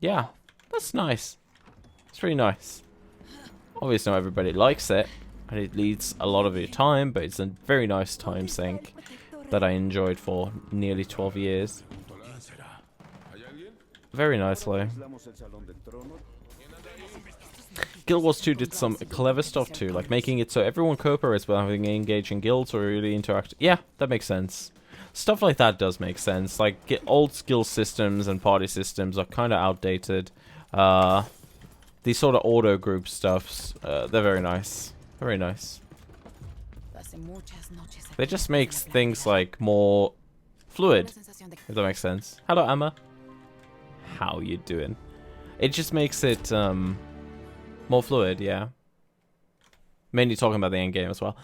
Yeah, that's nice. It's really nice. Obviously not everybody likes it, and it needs a lot of your time, but it's a very nice time sink that I enjoyed for nearly 12 years. Very nicely. Guild Wars 2 did some clever stuff too, like making it so everyone cooperates by having engaging guilds or really interact. Yeah, that makes sense. Stuff like that does make sense. Like, old skill systems and party systems are kind of outdated. These sort of auto group stuffs, they're very nice. Very nice. They just makes things like more fluid, if that makes sense. Hello, Emma. How you doing? It just makes it more fluid, yeah. Mainly talking about the end game as well.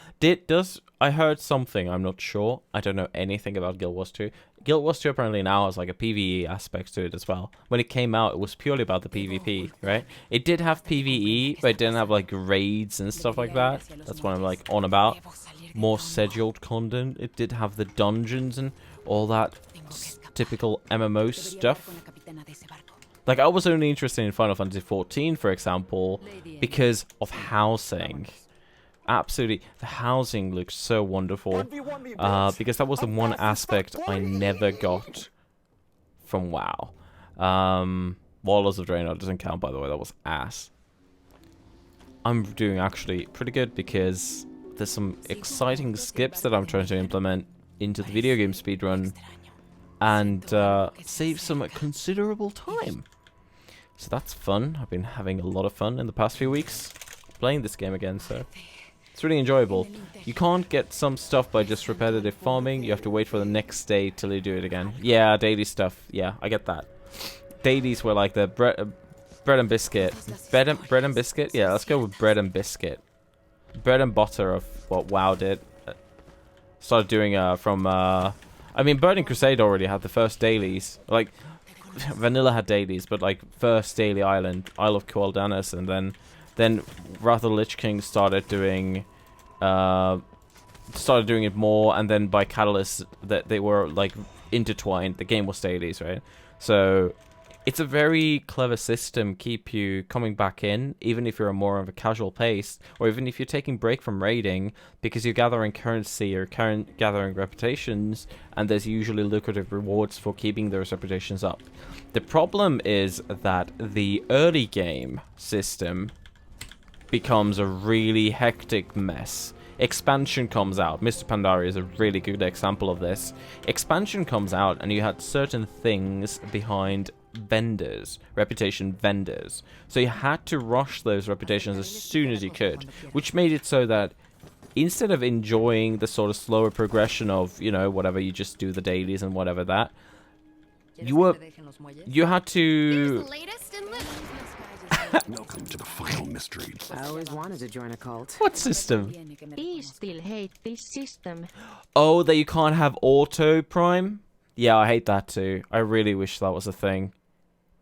I heard something, I'm not sure. I don't know anything about Guild Wars 2. Guild Wars 2 apparently now has like a PvE aspect to it as well. When it came out, it was purely about the PvP, right? It did have PvE, but it didn't have like raids and stuff like that. That's what I'm like on about. More scheduled content. It did have the dungeons and all that typical MMO stuff. Like, I was only interested in Final Fantasy XIV, for example, because of housing. Absolutely, the housing looks so wonderful. Because that was the one aspect I never got from WoW. Warlords of Draenor doesn't count, by the way. That was ass. I'm doing actually pretty good because there's some exciting skips that I'm trying to implement into the video game speedrun and save some considerable time. So that's fun. I've been having a lot of fun in the past few weeks playing this game again, so it's really enjoyable. You can't get some stuff by just repetitive farming. You have to wait for the next day till you do it again. Yeah, daily stuff. Yeah, I get that. Dailies were like the bread and biscuit. Bread and biscuit? Yeah, let's go with bread and biscuit. Bread and butter of what WoW did. Started doing from I mean, Burning Crusade already had the first dailies. Like, Vanilla had dailies, but like first daily island, Isle of Quel'Danas, and then Wrath of the Lich King started doing it more, and then by Catalyst that they were like intertwined. The game was dailies, right? So it's a very clever system, keep you coming back in, even if you're more of a casual pace, or even if you're taking break from raiding, because you're gathering currency or gathering reputations, and there's usually lucrative rewards for keeping those reputations up. The problem is that the early game system becomes a really hectic mess. Expansion comes out. Mr. Pandaria is a really good example of this. Expansion comes out, and you had certain things behind vendors, reputation vendors. So you had to rush those reputations as soon as you could, which made it so that instead of enjoying the sort of slower progression of, you know, whatever, you just do the dailies and whatever that, you had to... Welcome to the final mystery. I always wanted to join a cult. What system? I still hate this system. Oh, that you can't have auto prime? Yeah, I hate that too. I really wish that was a thing.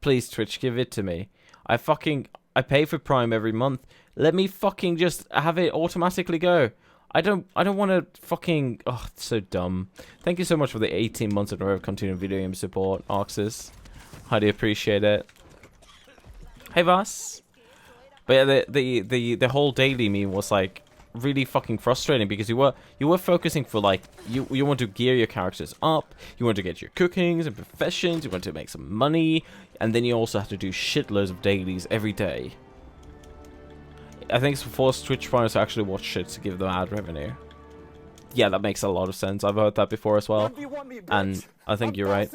Please, Twitch, give it to me. I pay for Prime every month. Let me fucking just have it automatically go. I don't want to fucking... Oh, it's so dumb. Thank you so much for the 18 months in a row of continued video game support, Arxis. Highly appreciate it. Hey, Vas. But yeah, the whole daily meme was like really fucking frustrating because you were focusing for like you want to gear your characters up, you want to get your cookings and professions, you want to make some money, and then you also have to do shitloads of dailies every day. I think it's for forced Twitch partners to actually watch shit to give them ad revenue. Yeah, that makes a lot of sense. I've heard that before as well, and I think you're right.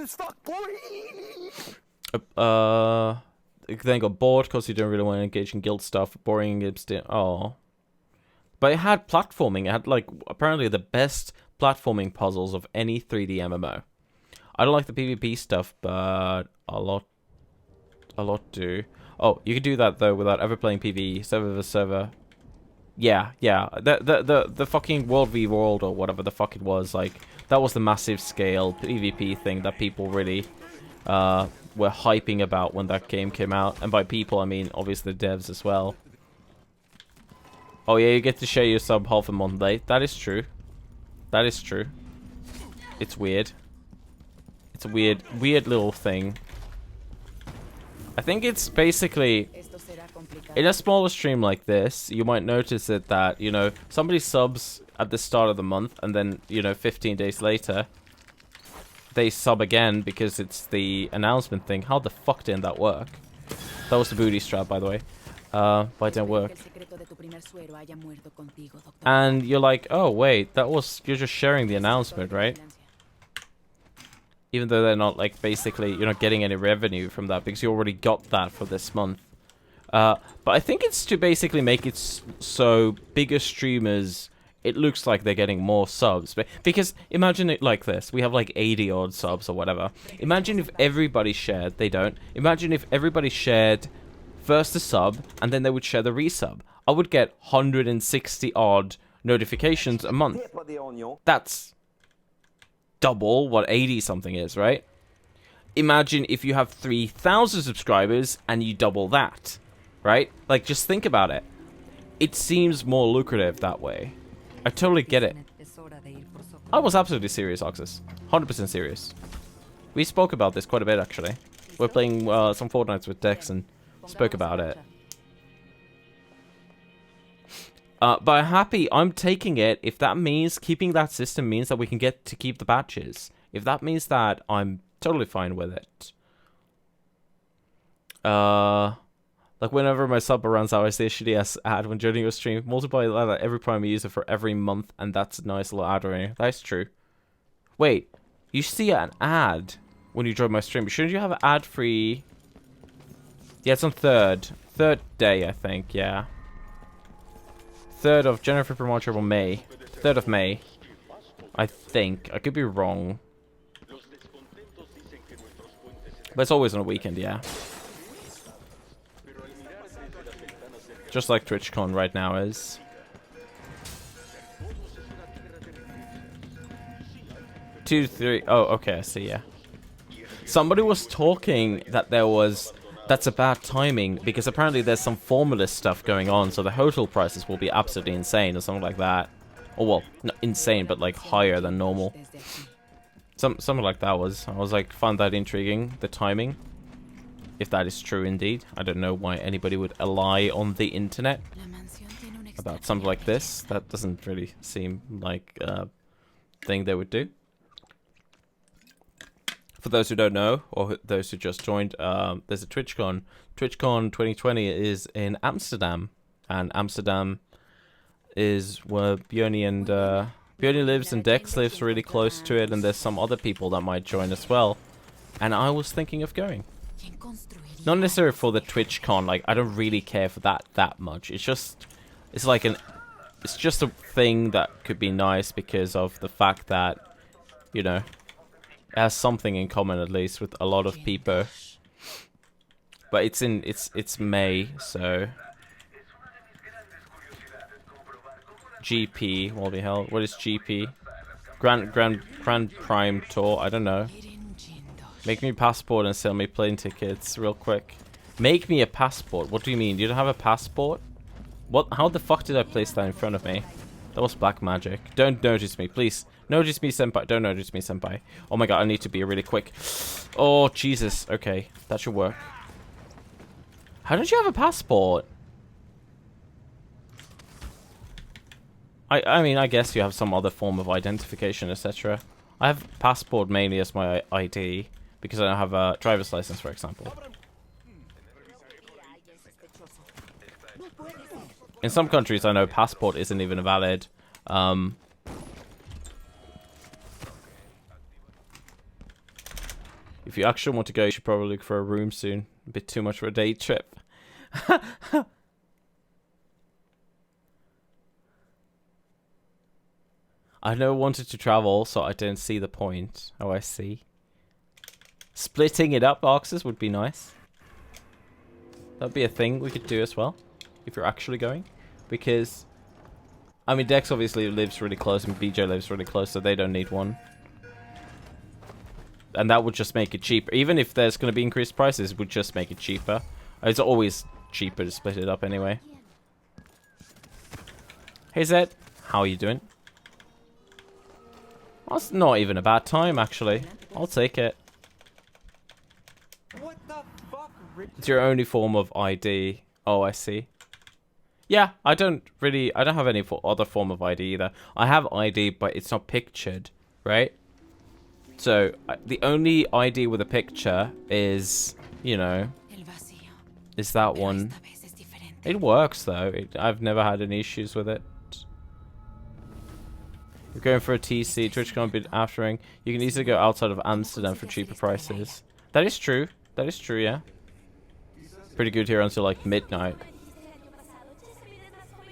Then got bored because you don't really want to engage in guild stuff. Boring games. Oh. But it had platforming. It had, like, apparently the best platforming puzzles of any 3D MMO. I don't like the PvP stuff, but a lot do. Oh, you could do that, though, without ever playing PvE. Server versus server. Yeah. The fucking World v World, or whatever the fuck it was, like, that was the massive scale PvP thing that people really, were hyping about when that game came out. And by people, I mean, obviously, the devs as well. Oh yeah, you get to share your sub half a month late. That is true. That is true. It's weird. It's a weird little thing. I think it's basically, in a smaller stream like this, you might notice it that, you know, somebody subs at the start of the month, and then, you know, 15 days later, they sub again because it's the announcement thing. How the fuck didn't that work? That was the booty strap, by the way. But it didn't work. And you're like, oh wait, you're just sharing the announcement, right? Even though they're not, like, basically, you're not getting any revenue from that because you already got that for this month. But I think it's to basically make it so bigger streamers, it looks like they're getting more subs. Because imagine it like this. We have like 80 odd subs or whatever. Imagine if everybody shared. They don't. Imagine if everybody shared first the sub and then they would share the resub. I would get 160 odd notifications a month. That's double what 80 something is, right? Imagine if you have 3,000 subscribers and you double that, right? Like, just think about it. It seems more lucrative that way. I totally get it. I was absolutely serious, Oxus. 100% serious. We spoke about this quite a bit, actually. We're playing some Fortnites with Dex and spoke about it. But I'm happy. I'm taking it. If that means keeping that system means that we can get to keep the badges. If that means that, I'm totally fine with it. Like, whenever my sub runs out, I see a shitty ass ad when joining your stream. Multiply that every Prime user for every month, and that's a nice little ad revenue. That's true. Wait, you see an ad when you join my stream. Shouldn't you have an ad-free? Yeah, it's on third day, I think. Yeah, 3rd of January, February, March, April, May. 3rd of May, I think. I could be wrong, but it's always on a weekend. Yeah. Just like TwitchCon right now is. Two, three. Oh, okay, I see, yeah. Somebody was talking that that's a bad timing because apparently there's some formula stuff going on, so the hotel prices will be absolutely insane or something like that. Or, well, not insane, but like higher than normal. Something like that I was like, found that intriguing, the timing. If that is true indeed. I don't know why anybody would lie on the internet about something like this. That doesn't really seem like a thing they would do. For those who don't know, or those who just joined, there's a TwitchCon. TwitchCon 2020 is in Amsterdam. And Amsterdam is where Björni and Björni lives and Dex lives really close to it. And there's some other people that might join as well. And I was thinking of going. Not necessarily for the TwitchCon, like, I don't really care for that much. It's just, it's just a thing that could be nice because of the fact that, you know, it has something in common at least with a lot of people. But it's May, so GP will be held. What is GP? Grand Prime Tour, I don't know. Make me a passport and sell me plane tickets real quick. Make me a passport? What do you mean? You don't have a passport? What? How the fuck did I place that in front of me? That was black magic. Don't notice me, please. Notice me, senpai. Don't notice me, senpai. Oh my god, I need to be really quick. Oh, Jesus. Okay, that should work. How don't you have a passport? I mean, I guess you have some other form of identification, etc. I have passport mainly as my ID. Because I don't have a driver's license, for example. In some countries, I know passport isn't even valid. If you actually want to go, you should probably look for a room soon. A bit too much for a day trip. I never wanted to travel, so I didn't see the point. Oh, I see. Splitting it up, boxes, would be nice. That'd be a thing we could do as well, if you're actually going. Because, I mean, Dex obviously lives really close and BJ lives really close, so they don't need one. And that would just make it cheaper. Even if there's going to be increased prices, it would just make it cheaper. It's always cheaper to split it up anyway. Hey Zed, how are you doing? That's not even a bad time, actually. I'll take it. What the fuck It's your only form of ID. Oh, I see. Yeah, I don't have any other form of ID either. I have ID, but it's not pictured, right? So, the only ID with a picture is, you know, is that one. It works, though. I've never had any issues with it. We're going for a TC. Twitch can't be aftering. You can easily go outside of Amsterdam for cheaper prices. That is true. That is true, yeah. Pretty good here until, like, midnight.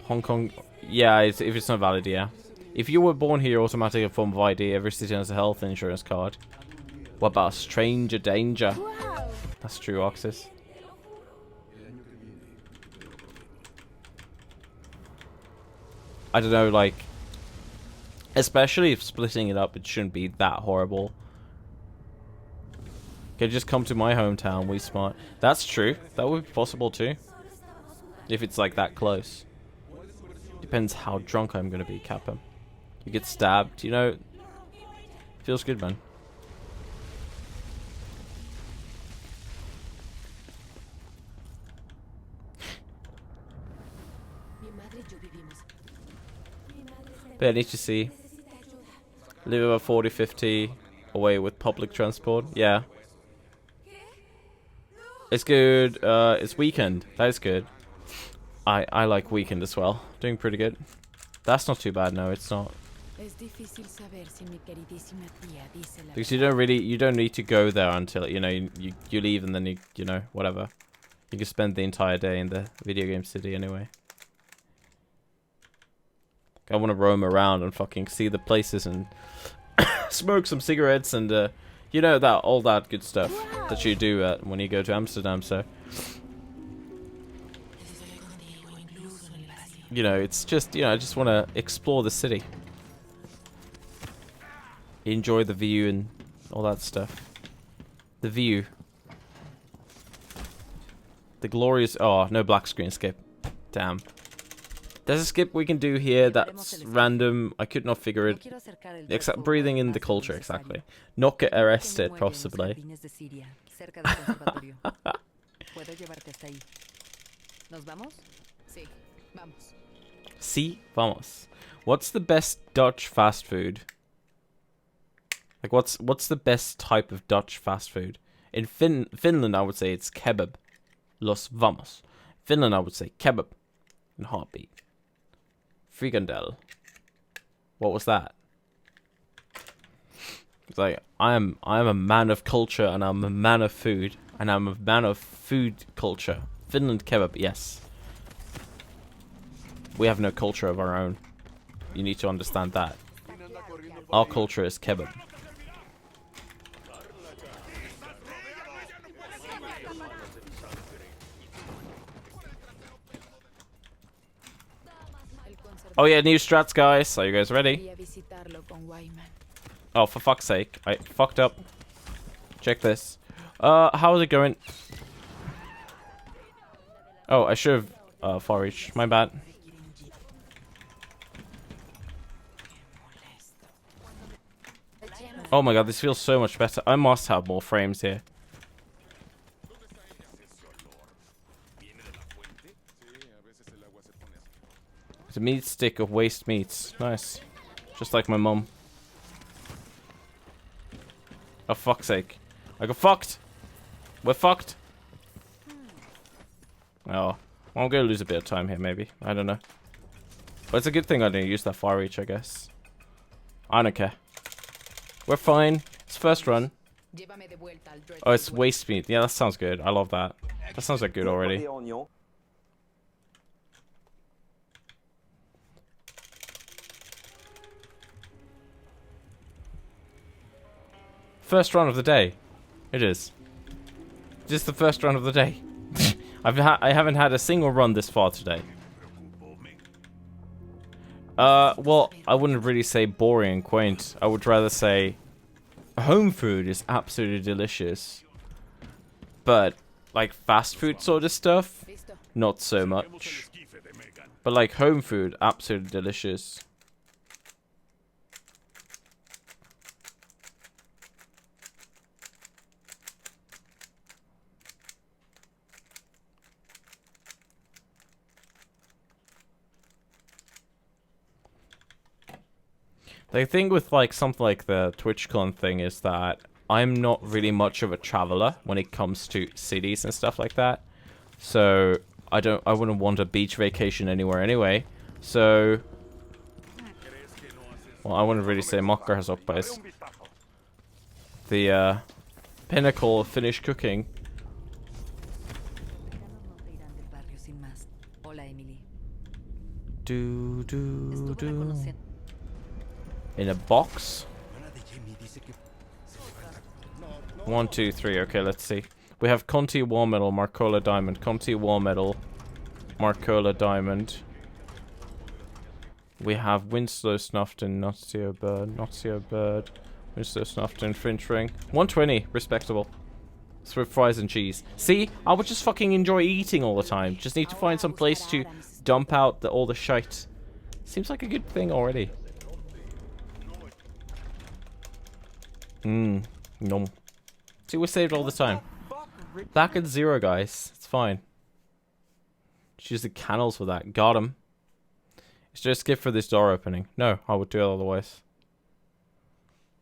Hong Kong, yeah, if it's not valid, yeah. If you were born here, automatically a form of ID. Every city has a health insurance card. What about stranger danger? That's true, Oxys. I don't know, like, especially if splitting it up, it shouldn't be that horrible. Okay, just come to my hometown, we smart. That's true. That would be possible too. If it's like that close. Depends how drunk I'm gonna be, Kappa. You get stabbed, you know. Feels good, man. But I need to see. Live about 40, 50 away with public transport. Yeah. It's good. It's weekend. That is good. I like weekend as well. Doing pretty good. That's not too bad. No, it's not. Because you don't need to go there until, you know, you leave and then you know, whatever. You can spend the entire day in the video game city anyway. I want to roam around and fucking see the places and smoke some cigarettes and you know, all that good stuff that you do when you go to Amsterdam. So, you know, it's just, you know, I just want to explore the city, enjoy the view and all that stuff. The view, the glorious. Oh, no black screen skip. Damn. There's a skip we can do here that's random. I could not figure it. Except breathing in the culture, exactly. Not get arrested, possibly. Sí, vamos. What's the best Dutch fast food? Like, what's the best type of Dutch fast food? In Finland, I would say it's kebab. Los vamos. Finland, I would say kebab. In heartbeat. Frikandel. What was that? It's like I am a man of culture and I'm a man of food and I'm a man of food culture. Finland kebab, yes. We have no culture of our own. You need to understand that. Our culture is kebab. Oh yeah, new strats, guys. Are you guys ready? Oh, for fuck's sake. I fucked up. Check this. How is it going? Oh, I should have far reach. My bad. Oh my god, this feels so much better. I must have more frames here. It's a meat stick of waste meats. Nice. Just like my mum. Oh, fuck's sake. I got fucked. We're fucked. Oh. Well, I'm gonna lose a bit of time here, maybe. I don't know. But it's a good thing I didn't use that far reach, I guess. I don't care. We're fine. It's first run. Oh, it's waste meat. Yeah, that sounds good. I love that. That sounds like good already. First run of the day. It is. Just the first run of the day. I haven't had a single run this far today. Well, I wouldn't really say boring and quaint. I would rather say home food is absolutely delicious. But, like, fast food sort of stuff, not so much. But, like, home food, absolutely delicious. The thing with like something like the TwitchCon thing is that I'm not really much of a traveler when it comes to cities and stuff like that. So I wouldn't want a beach vacation anywhere anyway. So well, I wouldn't really say Mokkar has is the pinnacle of Finnish cooking. Do do do. In a box. 1, 2, 3. Okay, let's see. We have Conti War Medal, Marcola Diamond. Conti War Medal, Marcola Diamond. We have Winslow Snufton, Notio Bird, Winslow Snufton, Finch Ring. 120, respectable. It's with fries and cheese. See, I would just fucking enjoy eating all the time. Just need to find some place to dump out all the shite. Seems like a good thing already. No. See, we're saved all the time. Back at 0, guys. It's fine. Just use the candles for that. Got him. Is there a skip for this door opening? No, I would do it otherwise.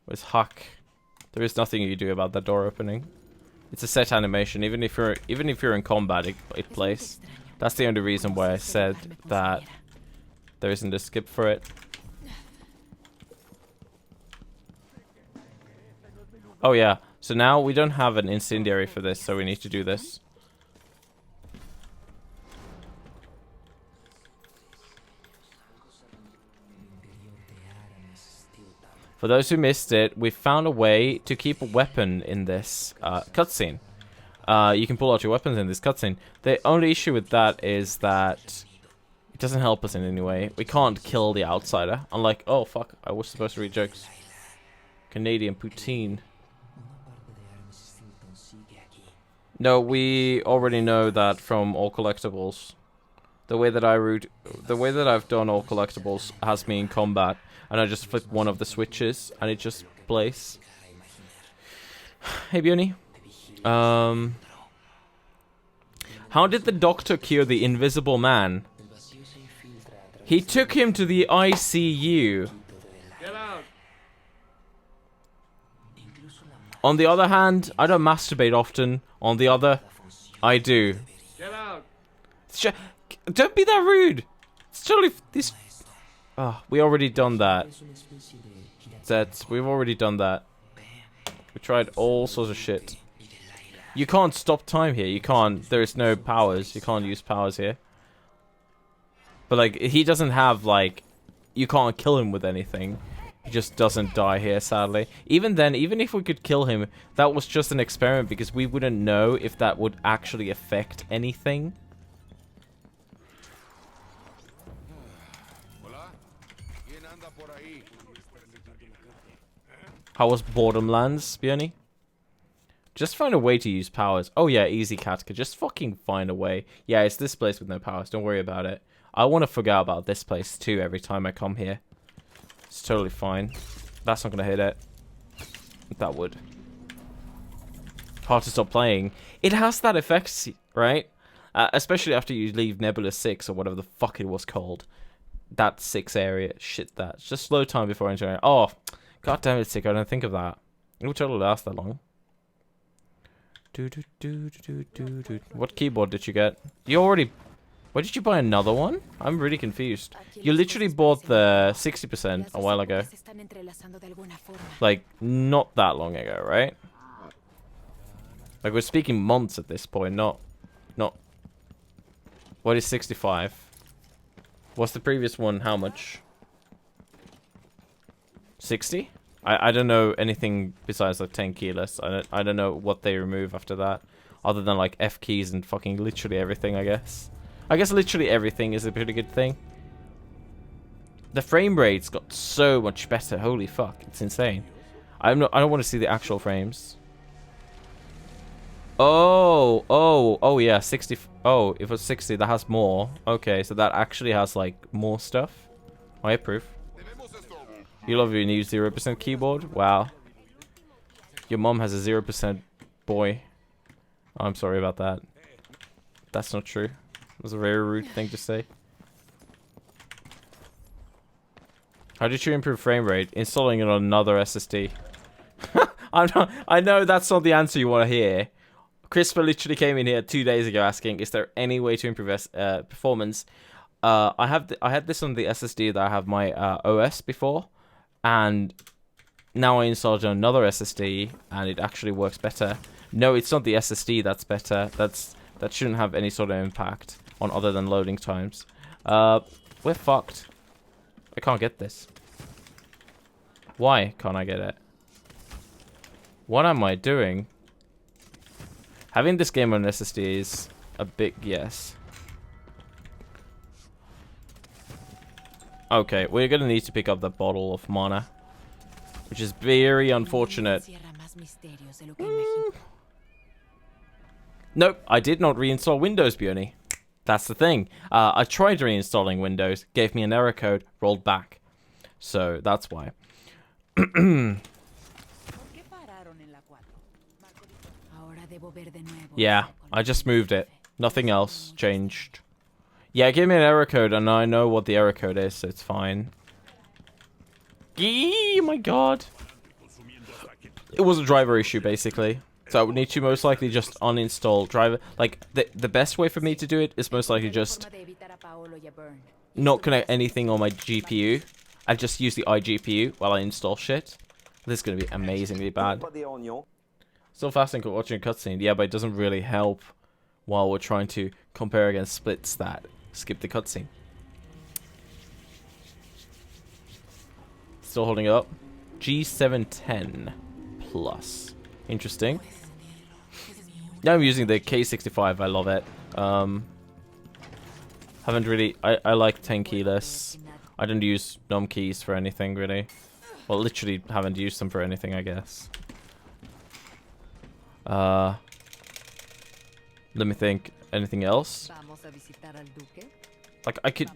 Where's Huck? There is nothing you do about that door opening. It's a set animation. Even if you're in combat, it plays. That's the only reason why I said that there isn't a skip for it. Oh yeah, so now we don't have an incendiary for this, so we need to do this. For those who missed it, we found a way to keep a weapon in this cutscene. You can pull out your weapons in this cutscene. The only issue with that is that it doesn't help us in any way. We can't kill the outsider. Unlike, oh fuck, I was supposed to read jokes. Canadian poutine. No, we already know that from all collectibles. The way that I've done all collectibles has me in combat, and I just flip one of the switches and it just plays. Hey, Bunny. How did the doctor cure the invisible man? He took him to the ICU. Get out. On the other hand, I don't masturbate often. On the other, I do. Get out. Don't be that rude. It's totally this. Oh, we already done that. We've already done that. We tried all sorts of shit. You can't stop time here. You can't. There's no powers. You can't use powers here. But like, he doesn't have like. You can't kill him with anything. He just doesn't die here, sadly. Even then, even if we could kill him, that was just an experiment because we wouldn't know if that would actually affect anything. How was Borderlands, Björny? Just find a way to use powers. Oh yeah, easy, Katka. Just fucking find a way. Yeah, it's this place with no powers. Don't worry about it. I want to forget about this place too every time I come here. It's totally fine. That's not going to hit it. That would. Hard to stop playing. It has that effect, right? Especially after you leave Nebula 6 or whatever the fuck it was called. That 6 area. Shit, that. Just slow time before entering. Oh, god damn it, Sick. I don't think of that. It would totally last that long. What keyboard did you get? You already... Why did you buy another one? I'm really confused. You literally bought the 60% a while ago. Like, not that long ago, right? Like, we're speaking months at this point, not... What is 65? What's the previous one? How much? 60? I don't know anything besides like 10 keyless. I don't know what they remove after that. Other than like F keys and fucking literally everything, I guess. I guess literally everything is a pretty good thing. The frame rate's got so much better. Holy fuck, it's insane. I don't want to see the actual frames. Oh yeah, 60. Oh, if it was 60, that has more. Okay, so that actually has like more stuff. I approve. You love your new 0% keyboard? Wow. Your mom has a 0% boy. Oh, I'm sorry about that. That's not true. It was a very rude thing to say. How did you improve frame rate? Installing it on another SSD. I know that's not the answer you want to hear. Crisper literally came in here 2 days ago asking, is there any way to improve performance? I had this on the SSD that I have my OS before, and now I installed on another SSD, and it actually works better. No, it's not the SSD that's better. That shouldn't have any sort of impact on other than loading times. We're fucked. I can't get this. Why can't I get it? What am I doing? Having this game on SSD is a big yes. Okay, we're gonna need to pick up the bottle of mana, which is very unfortunate. Nope, I did not reinstall Windows, Bjorny. That's the thing. I tried reinstalling Windows, gave me an error code, rolled back. So that's why. Yeah, I just moved it. Nothing else changed. Yeah, it gave me an error code, and I know what the error code is, so it's fine. Oh my god. It was a driver issue, basically. So I would need to most likely just uninstall driver. Like, the best way for me to do it is most likely just not connect anything on my GPU. I just use the iGPU while I install shit. This is going to be amazingly bad. Still fascinating watching a cutscene. Yeah, but it doesn't really help while we're trying to compare against splits that skip the cutscene. Still holding up. G710 plus. Interesting. Now I'm using the K65. I love it. Haven't really... I like 10 keyless. I don't use num keys for anything, really. Well, literally haven't used them for anything, I guess. Let me think. Anything else? Like, I could...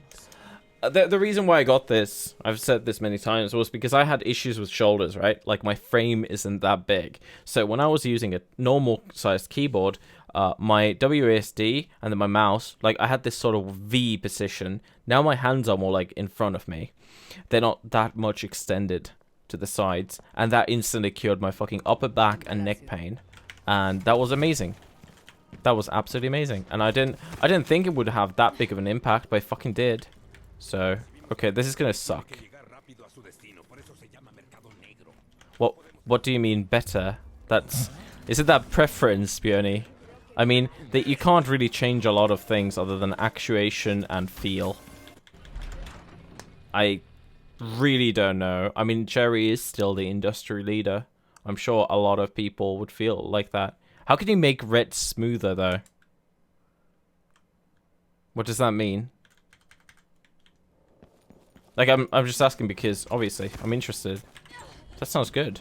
The reason why I got this, I've said this many times, was because I had issues with shoulders, right? Like, my frame isn't that big. So when I was using a normal-sized keyboard, my WASD and then my mouse, like, I had this sort of V position. Now my hands are more, like, in front of me. They're not that much extended to the sides. And that instantly cured my fucking upper back and neck pain. And that was amazing. That was absolutely amazing. And I didn't think it would have that big of an impact, but it fucking did. So, okay, this is gonna suck. What do you mean better? Is it that preference, Bjorny? I mean, that you can't really change a lot of things other than actuation and feel. I really don't know. I mean, Cherry is still the industry leader. I'm sure a lot of people would feel like that. How can you make red smoother, though? What does that mean? Like, I'm just asking because, obviously, I'm interested. That sounds good.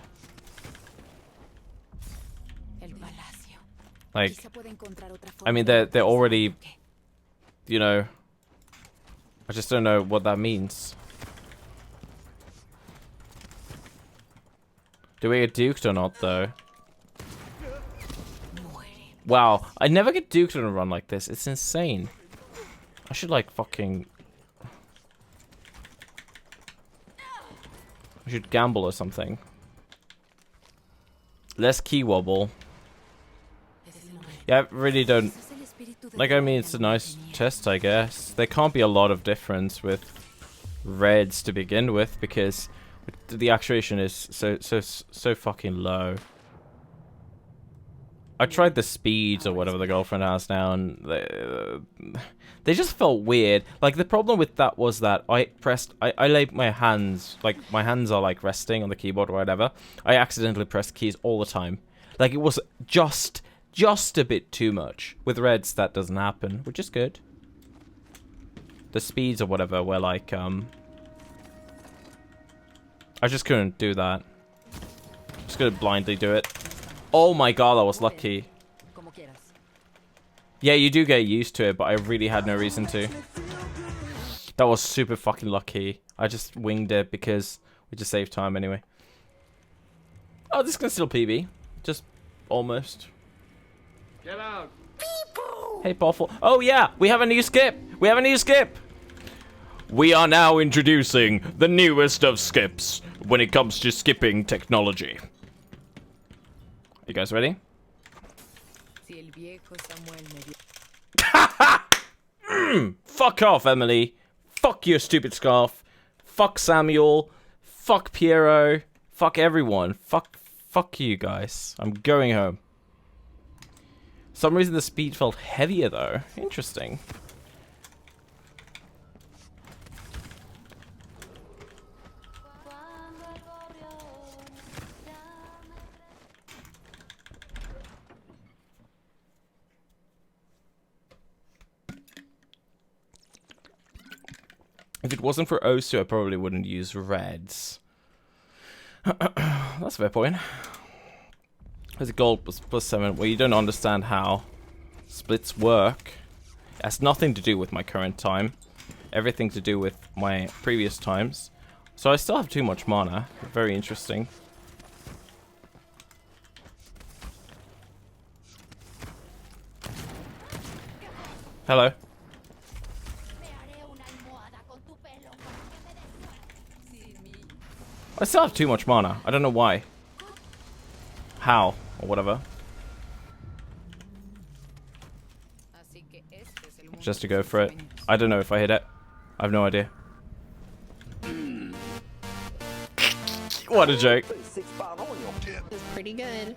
Like, I mean, they're already, you know, I just don't know what that means. Do we get duked or not, though? Wow, I never get duked on a run like this. It's insane. I should, like, fucking... I should gamble or something. Less key wobble. Yeah, I really don't... Like, I mean, it's a nice test, I guess. There can't be a lot of difference with reds to begin with, because the actuation is so fucking low. I tried the speeds or whatever the girlfriend has now, and they just felt weird. Like, the problem with that was that I laid my hands, like, my hands are, like, resting on the keyboard or whatever. I accidentally pressed keys all the time. Like, it was just a bit too much. With reds, that doesn't happen, which is good. The speeds or whatever were, like, I just couldn't do that. Just gonna blindly do it. Oh my god, that was lucky. Yeah, you do get used to it, but I really had no reason to. That was super fucking lucky. I just winged it because we just saved time anyway. Oh, this can still PB. Just almost. Get out. Hey, Boffle. Oh yeah, we have a new skip. We have a new skip. We are now introducing the newest of skips when it comes to skipping technology. You guys ready? Fuck off, Emily. Fuck your stupid scarf. Fuck Samuel. Fuck Piero. Fuck everyone. Fuck you guys. I'm going home. For some reason the speed felt heavier though. Interesting. If it wasn't for Osu, I probably wouldn't use reds. That's a fair point. There's a gold plus 7. Well, you don't understand how splits work. It has nothing to do with my current time. Everything to do with my previous times. So I still have too much mana. Very interesting. Hello. I still have too much mana. I don't know why. How? Or whatever. Just to go for it. I don't know if I hit it. I have no idea. What a joke. It's pretty good.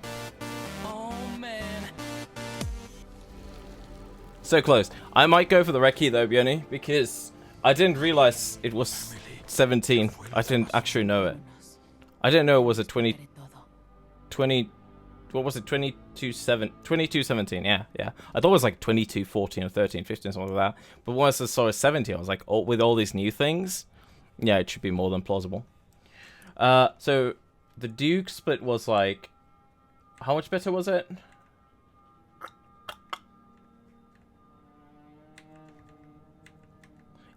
So close. I might go for the Reki though, Bjorny, because I didn't realize it was 17. I didn't actually know it. I didn't know it was a 20, what was it, 22-17, yeah. I thought it was like 22-14 or 13-15, something like that. But once I saw a 17, I was like, oh, with all these new things, yeah, it should be more than plausible. So, the Duke split was like, how much better was it?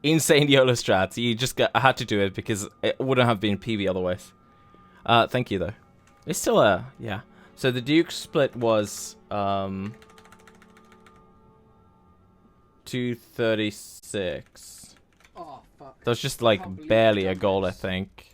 Insane YOLO strats. You just I had to do it because it wouldn't have been PB otherwise. Thank you though. It's still yeah. So the Duke split was 236. Oh fuck. That was just like barely a goal, I think.